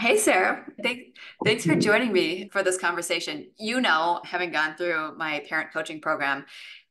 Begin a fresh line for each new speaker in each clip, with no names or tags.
Hey, Sarah. Thanks for joining me for this conversation. Having gone through my parent coaching program,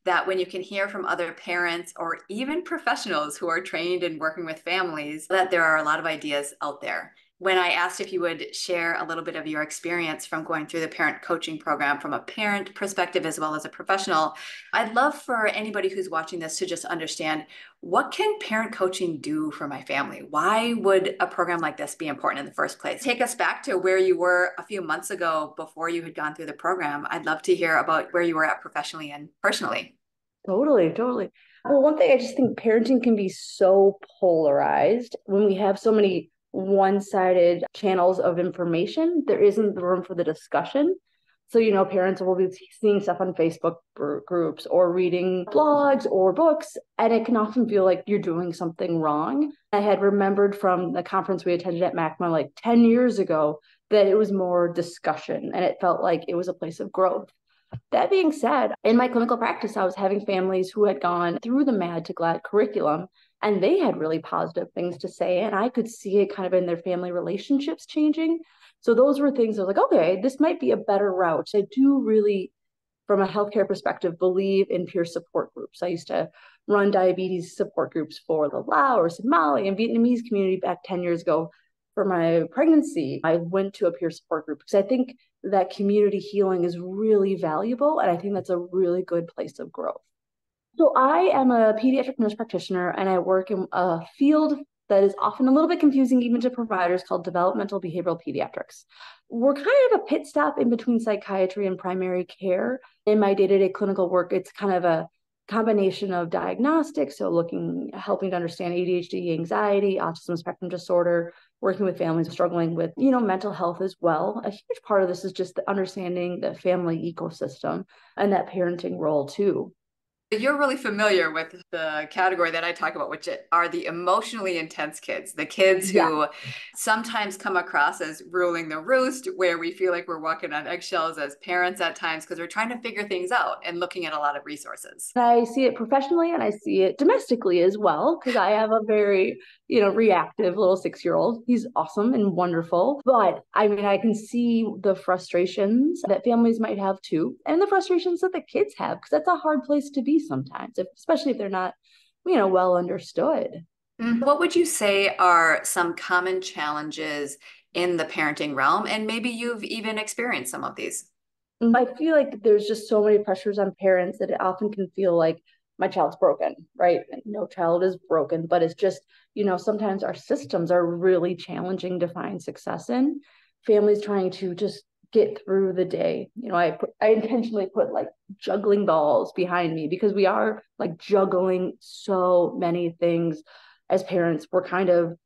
that when you can hear from other parents or even professionals who are trained in working with families, that there are a lot of ideas out there. When I asked if you would share a little bit of your experience from going through the parent coaching program from a parent perspective as well as a professional, I'd love for anybody who's watching this to just understand, what can parent coaching do for my family? Why would a program like this be important in the first place? Take us back to where you were a few months ago before you had gone through the program. I'd love to hear about where you were at professionally and personally.
Totally, totally. Well, one thing I just think parenting can be so polarized when we have so many one-sided channels of information. There isn't the room for the discussion. So, parents will be seeing stuff on Facebook groups or reading blogs or books, and it can often feel like you're doing something wrong. I had remembered from the conference we attended at MACMA like 10 years ago that it was more discussion and it felt like it was a place of growth. That being said, in my clinical practice, I was having families who had gone through the MAD to GLAD curriculum, and they had really positive things to say. And I could see it kind of in their family relationships changing. So those were things I was like, okay, this might be a better route. I do really, from a healthcare perspective, believe in peer support groups. I used to run diabetes support groups for the Laos and Mali and Vietnamese community back 10 years ago. For my pregnancy, I went to a peer support group because I think that community healing is really valuable. And I think that's a really good place of growth. So I am a pediatric nurse practitioner and I work in a field that is often a little bit confusing even to providers called developmental behavioral pediatrics. We're kind of a pit stop in between psychiatry and primary care. In my day-to-day clinical work, it's kind of a combination of diagnostics, so helping to understand ADHD, anxiety, autism spectrum disorder, working with families struggling with, mental health as well. A huge part of this is just the understanding the family ecosystem and that parenting role too.
You're really familiar with the category that I talk about, which are the emotionally intense kids, the kids
Yeah.
who sometimes come across as ruling the roost, where we feel like we're walking on eggshells as parents at times because we're trying to figure things out and looking at a lot of resources.
I see it professionally and I see it domestically as well because I have a very, reactive little 6-year-old. He's awesome and wonderful. But I mean, I can see the frustrations that families might have too, and the frustrations that the kids have because that's a hard place to be sometimes, especially if they're not, well understood.
What would you say are some common challenges in the parenting realm? And maybe you've even experienced some of these.
I feel like there's just so many pressures on parents that it often can feel like my child's broken, right? No child is broken, but it's just, sometimes our systems are really challenging to find success in. Families trying to just get through the day. I intentionally put like juggling balls behind me because we are like juggling so many things as parents. We're kind of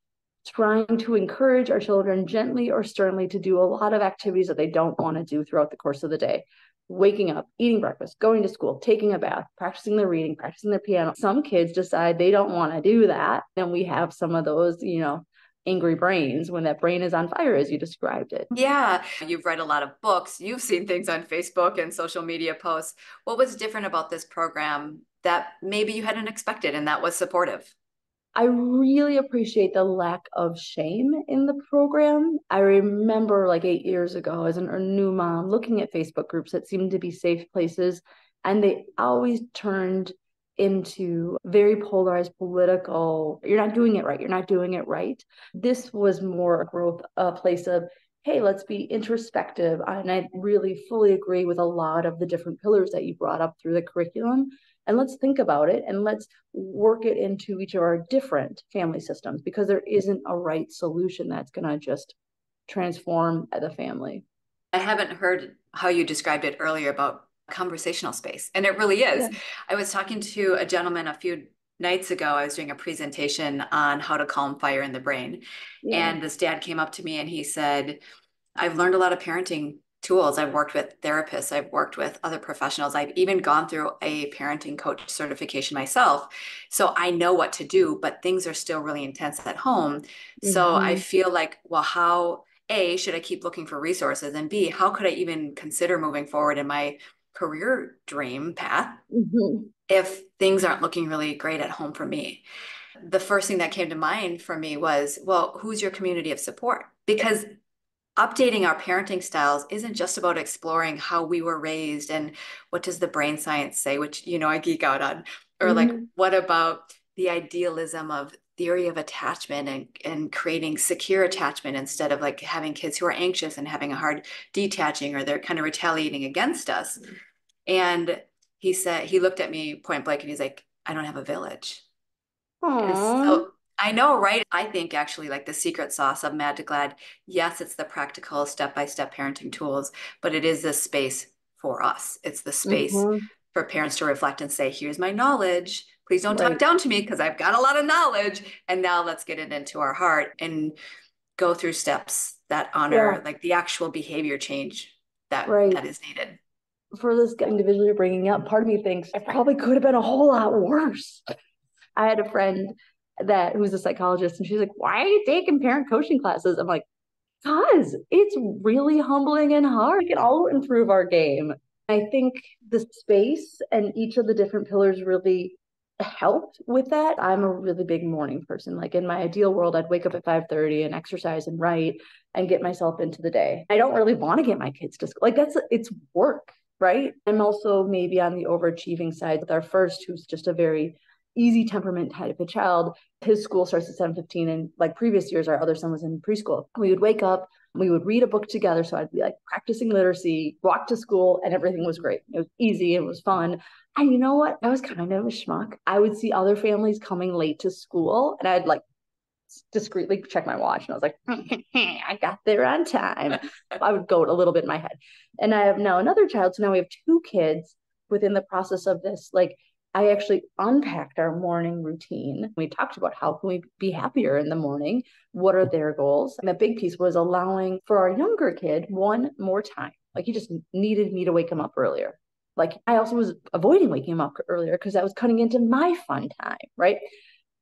trying to encourage our children gently or sternly to do a lot of activities that they don't want to do throughout the course of the day. Waking up, eating breakfast, going to school, taking a bath, practicing their reading, practicing their piano. Some kids decide they don't want to do that. And we have some of those, angry brains when that brain is on fire, as you described it.
Yeah, you've read a lot of books, you've seen things on Facebook and social media posts. What was different about this program that maybe you hadn't expected and that was supportive?
I really appreciate the lack of shame in the program. I remember like 8 years ago as a new mom looking at Facebook groups that seemed to be safe places, and they always turned into very polarized political, you're not doing it right, you're not doing it right. This was more a growth, a place of, hey, let's be introspective. And I really fully agree with a lot of the different pillars that you brought up through the curriculum. And let's think about it and let's work it into each of our different family systems because there isn't a right solution that's going to just transform the family.
I haven't heard how you described it earlier about conversational space, and it really
Yeah.
is. I was talking to a gentleman a few nights ago. I was doing a presentation on how to calm fire in the brain,
Yeah.
and this dad came up to me and he said, I've learned a lot of parenting tools. I've worked with therapists, I've worked with other professionals. I've even gone through a parenting coach certification myself. So I know what to do, but things are still really intense at home. So I
Mm-hmm.
feel like, well, how, A, should I keep looking for resources? And B, how could I even consider moving forward in my career dream path
Mm-hmm.
if things aren't looking really great at home for me? The first thing that came to mind for me was, well, who's your community of support? Because updating our parenting styles isn't just about exploring how we were raised and what does the brain science say, which, I geek out on, or like,
Mhm.
what about the idealism of theory of attachment and creating secure attachment instead of like having kids who are anxious and having a hard detaching or they're kind of retaliating against us. And he looked at me point blank and he's like, I don't have a village. And
Aw.
so I know, right? I think actually like the secret sauce of Mad to Glad, yes, it's the practical step-by-step parenting tools, but it is the space for us. It's the space
Mhm.
for parents to reflect and say, here's my knowledge. Please don't talk
Right.
down to me because I've got a lot of knowledge. And now let's get it into our heart and go through steps that
Yeah.
honor like the actual behavior change that
Right.
that is needed.
For this individual you're bringing up, part of me thinks it probably could have been a whole lot worse. I had a friend that who's a psychologist, and she's like, "Why are you taking parent coaching classes?" I'm like, "Cause it's really humbling and hard. We can all improve our game." I think the space and each of the different pillars really helped with that. I'm a really big morning person. Like in my ideal world, I'd wake up at 5:30 and exercise and write and get myself into the day. I don't really want to get my kids to school. Like it's work, right? I'm also maybe on the overachieving side with our first, who's just a very easy temperament type of child. His school starts at 7:15, and like previous years, our other son was in preschool. We would wake up, we would read a book together. So I'd be like practicing literacy, walk to school, and everything was great. It was easy, it was fun. And you know what? I was kind of a schmuck. I would see other families coming late to school, and I'd like discreetly check my watch, and I was like, I got there on time. I would go a little bit in my head. And I have now another child. So now we have two kids within the process of this. Like, I actually unpacked our morning routine. We talked about how can we be happier in the morning? What are their goals? And the big piece was allowing for our younger kid one more time. Like he just needed me to wake him up earlier. Like I also was avoiding waking him up earlier because I was cutting into my fun time, right?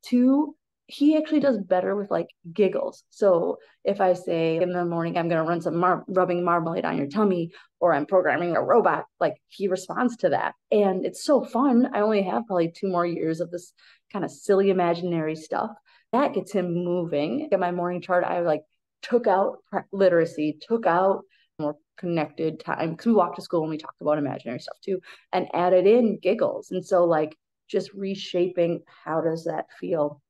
Two, he actually does better with like giggles. So if I say in the morning, I'm going to run some rubbing marmalade on your tummy, or I'm programming a robot, like he responds to that. And it's so fun. I only have probably 2 more years of this kind of silly imaginary stuff that gets him moving. In my morning chart, I like took out literacy, took out more connected time because we walked to school and we talked about imaginary stuff too, and added in giggles. And so like just reshaping, how does that feel?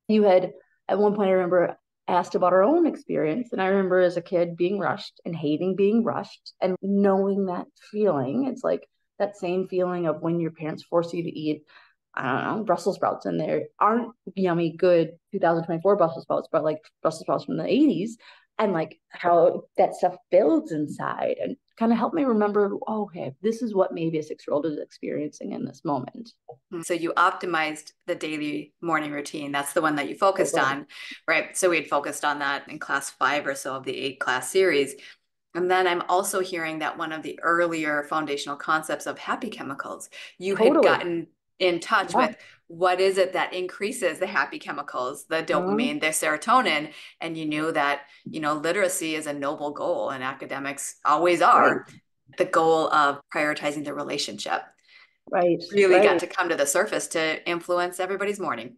You had at one point, I remember, asked about our own experience, and I remember as a kid being rushed and hating being rushed and knowing that feeling. It's like that same feeling of when your parents force you to eat, I don't know, Brussels sprouts, and they aren't yummy good 2024 Brussels sprouts, but like Brussels sprouts from the 80s, and like how that stuff builds inside and kind of helped me remember, oh, okay, this is what maybe a 6-year-old is experiencing in this moment.
So you optimized the daily morning routine. That's the one that you focused
Totally.
on, right? So we had focused on that in class 5 or so of the 8-class series. And then I'm also hearing that one of the earlier foundational concepts of happy chemicals, you had
Totally.
gotten in touch
Yeah.
with what is it that increases the happy chemicals, the
Mhm.
dopamine, the serotonin, and you knew that, literacy is a noble goal and academics always
Right.
are. The goal of prioritizing the relationship
Right.
really got
Right.
to come to the surface to influence everybody's morning.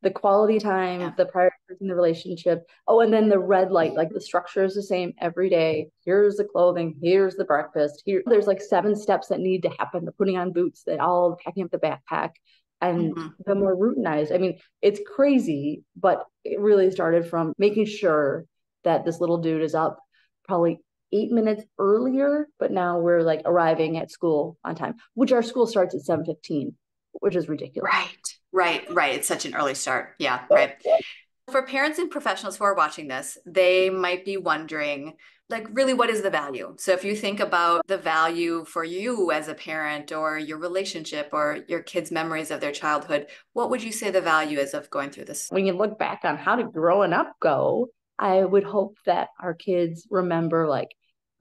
The quality time,
Yeah.
the prioritizing the relationship. Oh, and then the red light, like the structure is the same every day. Here's the clothing, here's the breakfast. Here, there's like 7 steps that need to happen. The putting on boots, that all packing up the backpack, and
Mhm.
the more routinized. I mean, it's crazy, but it really started from making sure that this little dude is up probably 8 minutes earlier, but now we're like arriving at school on time, which our school starts at 7:15, which is ridiculous.
Right, right, right. It's such an early start. Yeah, right. For parents and professionals who are watching this, they might be wondering, like, really, what is the value? So if you think about the value for you as a parent or your relationship or your kids' memories of their childhood, what would you say the value is of going through this?
When you look back on how did growing up go, I would hope that our kids remember like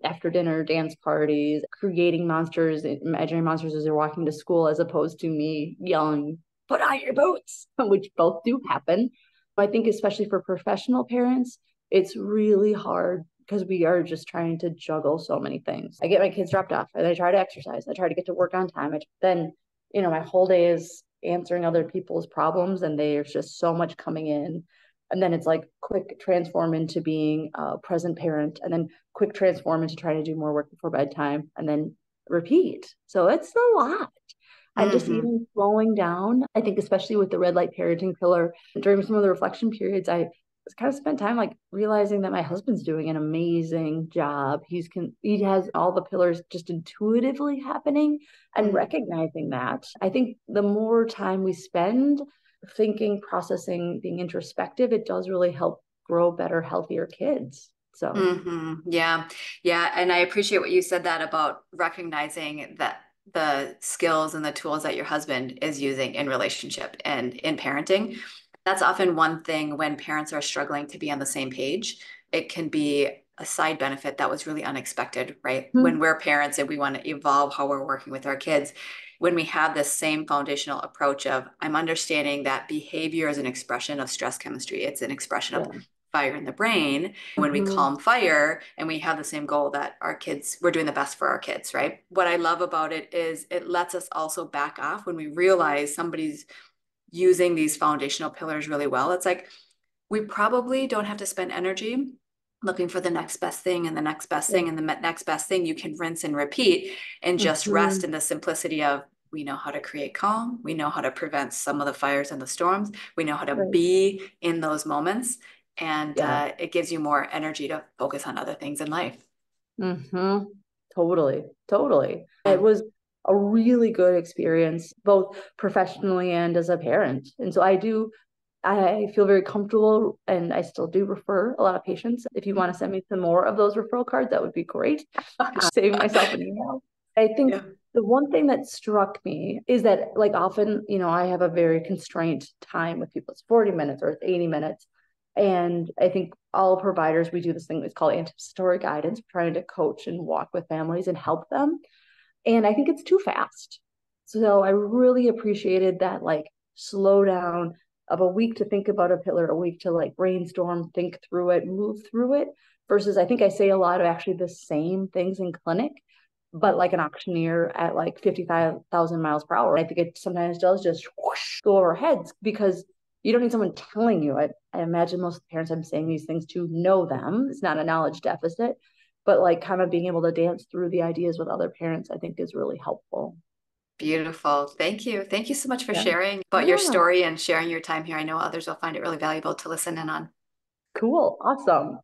after dinner dance parties, creating monsters, imaginary monsters as they're walking to school, as opposed to me yelling, put on your boots, which both do happen. I think, especially for professional parents, it's really hard because we are just trying to juggle so many things. I get my kids dropped off and I try to exercise. I try to get to work on time. Then, my whole day is answering other people's problems, and there's just so much coming in. And then it's like quick transform into being a present parent, and then quick transform into trying to do more work before bedtime, and then repeat. So it's a lot. And just
Mm-hmm.
even slowing down, I think, especially with the red light parenting pillar, during some of the reflection periods, I kind of spent time like realizing that my husband's doing an amazing job. He has all the pillars just intuitively happening, and
Mm-hmm.
recognizing that. I think the more time we spend thinking, processing, being introspective, it does really help grow better, healthier kids. So,
Mm-hmm. Yeah. Yeah. And I appreciate what you said that about recognizing that the skills and the tools that your husband is using in relationship and in parenting. That's often one thing when parents are struggling to be on the same page. It can be a side benefit that was really unexpected, right? When we're parents and we want to evolve how we're working with our kids, when we have this same foundational approach of, I'm understanding that behavior is an expression of stress chemistry, it's an expression of
yeah.
fire in the brain. When we
Mhm.
calm fire and we have the same goal that our kids, we're doing the best for our kids, right? What I love about it is it lets us also back off when we realize somebody's using these foundational pillars really well. It's like we probably don't have to spend energy looking for the next best thing and the next best
Yeah.
thing and the next best thing. You can rinse and repeat and just rest
Mhm.
in the simplicity of, we know how to create calm. We know how to prevent some of the fires and the storms. We know how to
Right.
be in those moments. And
Yeah.
it gives you more energy to focus on other things in life.
Mm-hmm. Totally. Totally. It
Yeah.
was a really good experience, both professionally and as a parent. And so I feel very comfortable, and I still do refer a lot of patients. If you want to send me some more of those referral cards, that would be great. Saving myself an email. I think
Yeah.
the one thing that struck me is that, like, often, I have a very constrained time with people. It's 40 minutes or it's 80 minutes. And I think all providers, we do this thing that's called anticipatory guidance, trying to coach and walk with families and help them. And I think it's too fast. So I really appreciated that, like, slow down of a week to think about a pillar, a week to like brainstorm, think through it, move through it, versus I think I say a lot of actually the same things in clinic, but like an auctioneer at like 55,000 miles per hour. I think it sometimes does just whoosh, go over heads because you don't need someone telling you it. I imagine most parents I'm saying these things to know them. It's not a knowledge deficit, but like kind of being able to dance through the ideas with other parents, I think is really helpful.
Beautiful. Thank you. Thank you so much for
Yeah.
sharing about your
Yeah.
story and sharing your time here. I know others will find it really valuable to listen in on.
Cool. Awesome.